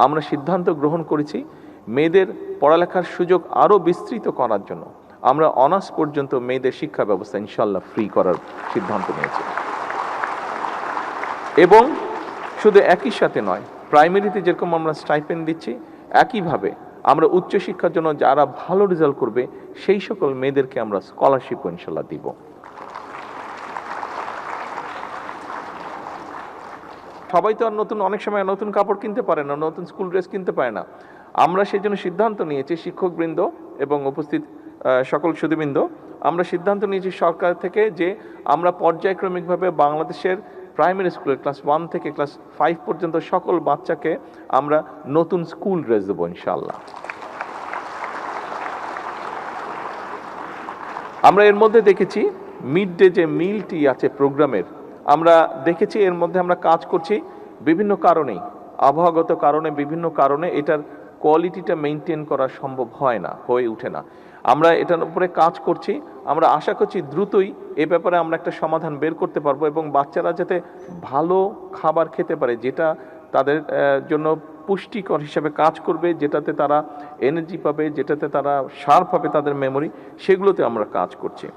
আমরা সিদ্ধান্ত গ্রহণ করেছি মেয়েদের পড়ালেখার সুযোগ আরও বিস্তৃত করার জন্য আমরা অনার্স পর্যন্ত মেয়েদের শিক্ষা ব্যবস্থা ইনশাল্লাহ ফ্রি করার সিদ্ধান্ত নিয়েছি। এবং শুধু একই সাথে নয়, প্রাইমারিতে যেরকম আমরা স্টাইপেন্ড দিচ্ছি, একইভাবে আমরা উচ্চশিক্ষার জন্য যারা ভালো রেজাল্ট করবে সেই সকল মেয়েদেরকে আমরা স্কলারশিপও ইনশাল্লাহ দিব। সবাই তো আর অনেক সময় নতুন কাপড় কিনতে পারে না, নতুন স্কুল ড্রেস কিনতে পারে না। আমরা সেই জন্য সিদ্ধান্ত নিয়েছি, শিক্ষকবৃন্দ এবং উপস্থিত সকল সুধীবৃন্দ, আমরা সিদ্ধান্ত নিয়েছি সরকার থেকে যে আমরা পর্যায়ক্রমিকভাবে বাংলাদেশের প্রাইমারি স্কুলের ক্লাস 1 থেকে ক্লাস 5 পর্যন্ত সকল বাচ্চাকে আমরা নতুন স্কুল ড্রেস দেবো ইনশাআল্লাহ। আমরা এর মধ্যে দেখেছি মিড ডে যে মিলটি আছে প্রোগ্রামের, আমরা দেখেছি এর মধ্যে আমরা কাজ করছি বিভিন্ন কারণেই, আবহাওয়াগত কারণে, বিভিন্ন কারণে এটার কোয়ালিটিটা মেনটেন করা সম্ভব হয় না, হয়ে ওঠে না। আমরা এটার উপরে কাজ করছি, আমরা আশা করছি দ্রুতই এ ব্যাপারে আমরা একটা সমাধান বের করতে পারবো এবং বাচ্চারা যাতে ভালো খাবার খেতে পারে, যেটা তাদের জন্য পুষ্টিকর হিসাবে কাজ করবে, যেটাতে তারা এনার্জি পাবে, যেটাতে তারা শার্প হবে তাদের মেমোরি, সেগুলোতে আমরা কাজ করছি।